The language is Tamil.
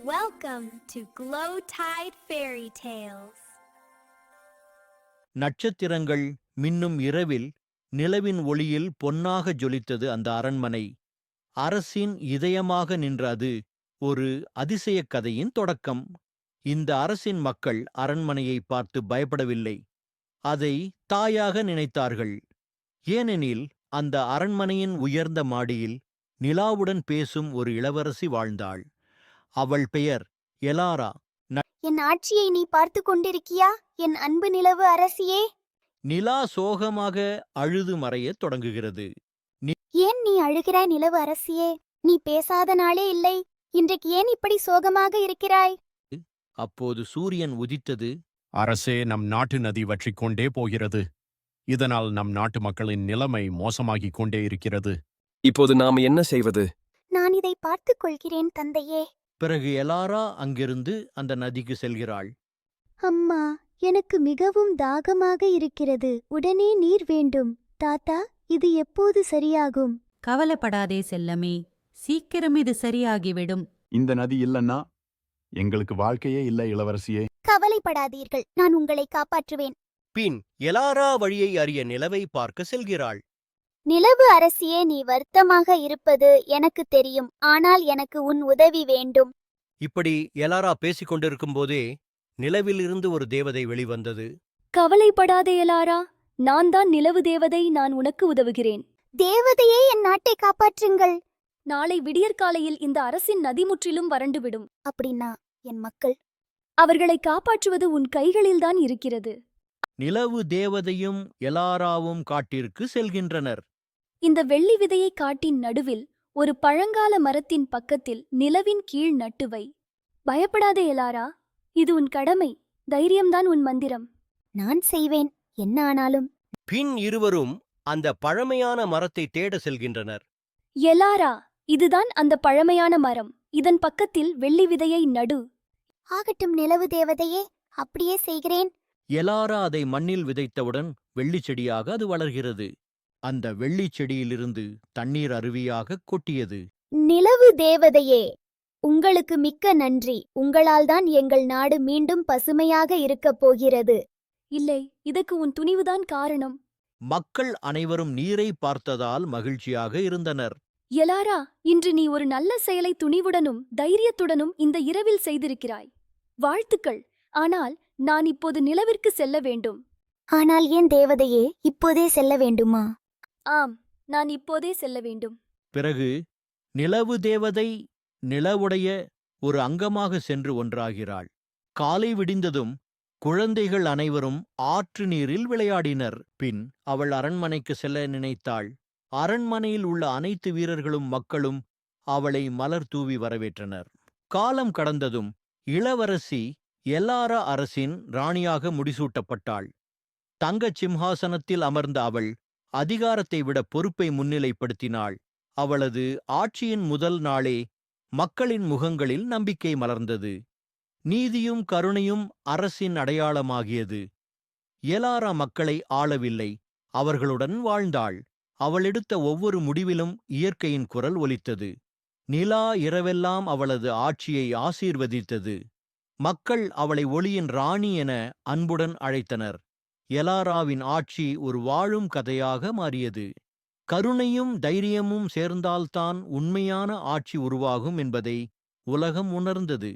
Welcome to Glow Tide Fairy Tales. நட்சத்திரங்கள் மின்னும் இரவில் நிலவின் ஒளியில் பொன்னாக ஜொலித்தது அந்த அரண்மனை. அரசின் இதயமாக நின்ற அது ஒரு அதிசயக் கதையின் தொடக்கம். இந்த அரசின் மக்கள் அரண்மனையை பார்த்து பயப்படவில்லை, அதை தாயாக நினைத்தார்கள். ஏனெனில் அந்த அரண்மனையின் உயர்ந்த மாடியில் நிலாவுடன் பேசும் ஒரு இளவரசி வாழ்ந்தாள். அவள் பெயர் எலாரா. என் ஆட்சியை நீ பார்த்து கொண்டிருக்கியா, என் அன்பு நிலவு அரசியே? நிலா சோகமாக அழுது மறையத் தொடங்குகிறது. ஏன் நீ அழுகிறாய் நிலவு அரசியே? நீ பேசாத நாளே இல்லை. இன்றைக்கு ஏன் இப்படி சோகமாக இருக்கிறாய்? அப்போது சூரியன் உதித்தது. அரசே, நம் நாட்டு நதி வற்றிக் கொண்டே போகிறது. இதனால் நம் நாட்டு மக்களின் நிலைமை மோசமாகிக் கொண்டே இருக்கிறது. இப்போது நாம் என்ன செய்வது? நான் இதை பார்த்துக் கொள்கிறேன் தந்தையே. பிறகு எலாரா அங்கிருந்து அந்த நதிக்கு செல்கிறாள். அம்மா, எனக்கு மிகவும் தாகமாக இருக்கிறது. உடனே நீர் வேண்டும். தாத்தா, இது எப்போது சரியாகும்? கவலைப்படாதே செல்லமே, சீக்கிரம் இது சரியாகிவிடும். இந்த நதி இல்லன்னா எங்களுக்கு வாழ்க்கையே இல்ல இளவரசியே. கவலைப்படாதீர்கள், நான் உங்களை காப்பாற்றுவேன். பின் எலாரா வழியை அறிய நிலவை பார்க்க செல்கிறாள். நிலவு அரசியே, நீ வருத்தமாக இருப்பது எனக்கு தெரியும். ஆனால் எனக்கு உன் உதவி வேண்டும். இப்படி எலாரா பேசிக் கொண்டிருக்கும்போதே நிலவிலிருந்து ஒரு தேவதை வெளிவந்தது. கவலைப்படாதே எலாரா, நான் தான் நிலவு தேவதை. நான் உனக்கு உதவுகிறேன். தேவதையே, என் நாட்டை காப்பாற்றுங்கள். நாளை விடியற்காலையில் இந்த அரசின் நதி முற்றிலும் வறண்டுவிடும். அப்படின்னா என் மக்கள்? அவர்களை காப்பாற்றுவது உன் கைகளில்தான் இருக்கிறது. நிலவு தேவதையும் எலாராவும் காட்டிற்கு செல்கின்றனர். இந்த வெள்ளி விதையை காட்டின் நடுவில் ஒரு பழங்கால மரத்தின் பக்கத்தில் நிலவின் கீழ் நட்டுவை. பயப்படாதே எலாரா, இது உன் கடமை. தைரியம்தான் உன் மந்திரம். நான் செய்வேன், என்ன ஆனாலும். பின் இருவரும் அந்த பழமையான மரத்தை தேட செல்கின்றனர். எலாரா, இதுதான் அந்த பழமையான மரம். இதன் பக்கத்தில் வெள்ளி விதையை நடு. ஆகட்டும் நிலவு தேவதையே, அப்படியே செய்கிறேன். எலாரா அதை மண்ணில் விதைத்தவுடன் வெள்ளிச் செடியாக அது வளர்கிறது. அந்த வெள்ளிச் செடியிலிருந்து தண்ணீர் அருவியாக கொட்டியது. நிலவு தேவதையே, உங்களுக்கு மிக்க நன்றி. உங்களால்தான் எங்கள் நாடு மீண்டும் பசுமையாக இருக்கப் போகிறது. இல்லை, இதற்கு உன் துணிவுதான் காரணம். மக்கள் அனைவரும் நீரை பார்த்ததால் மகிழ்ச்சியாக இருந்தனர். எலாரா, இன்று நீ ஒரு நல்ல செயலை துணிவுடனும் தைரியத்துடனும் இந்த இரவில் செய்திருக்கிறாய். வாழ்த்துக்கள். ஆனால் நான் இப்போது நிலவிற்கு செல்ல வேண்டும். ஆனால் ஏன் தேவதையே, இப்போதே செல்ல வேண்டுமா? ஆம், நான் இப்போதே செல்ல வேண்டும். பிறகு நிலவு தேவதை நிலவுடைய ஒரு அங்கமாக சென்று ஒன்றாகிறாள். காலை விடிந்ததும் குழந்தைகள் அனைவரும் ஆற்று நீரில் விளையாடினர். பின் அவள் அரண்மனைக்கு செல்ல நினைத்தாள். அரண்மனையில் உள்ள அனைத்து வீரர்களும் மக்களும் அவளை மலர் தூவி வரவேற்றனர். காலம் கடந்ததும் இளவரசி எலாரா அரசின் ராணியாக முடிசூட்டப்பட்டாள். தங்கச் சிம்ஹாசனத்தில் அமர்ந்த அவள் அதிகாரத்தை விட பொறுப்பை முன்னிலைப்படுத்தினாள். அவளது ஆட்சியின் முதல் நாளே மக்களின் முகங்களில் நம்பிக்கை மலர்ந்தது. நீதியும் கருணையும் அரசின் அடையாளமாகியது. எலாரா மக்களை ஆளவில்லை, அவர்களுடன் வாழ்ந்தாள். அவள் எடுத்த ஒவ்வொரு முடிவிலும் இயற்கையின் குரல் ஒலித்தது. நிலா இரவெல்லாம் அவளது ஆட்சியை ஆசீர்வதித்தது. மக்கள் அவளை ஒளியின் ராணி என அன்புடன் அழைத்தனர். எலாராவின் ஆட்சி ஒரு வாழும் கதையாக மாறியது. கருணையும் தைரியமும் சேர்ந்தால்தான் உண்மையான ஆட்சி உருவாகும் என்பதை உலகம் உணர்ந்தது.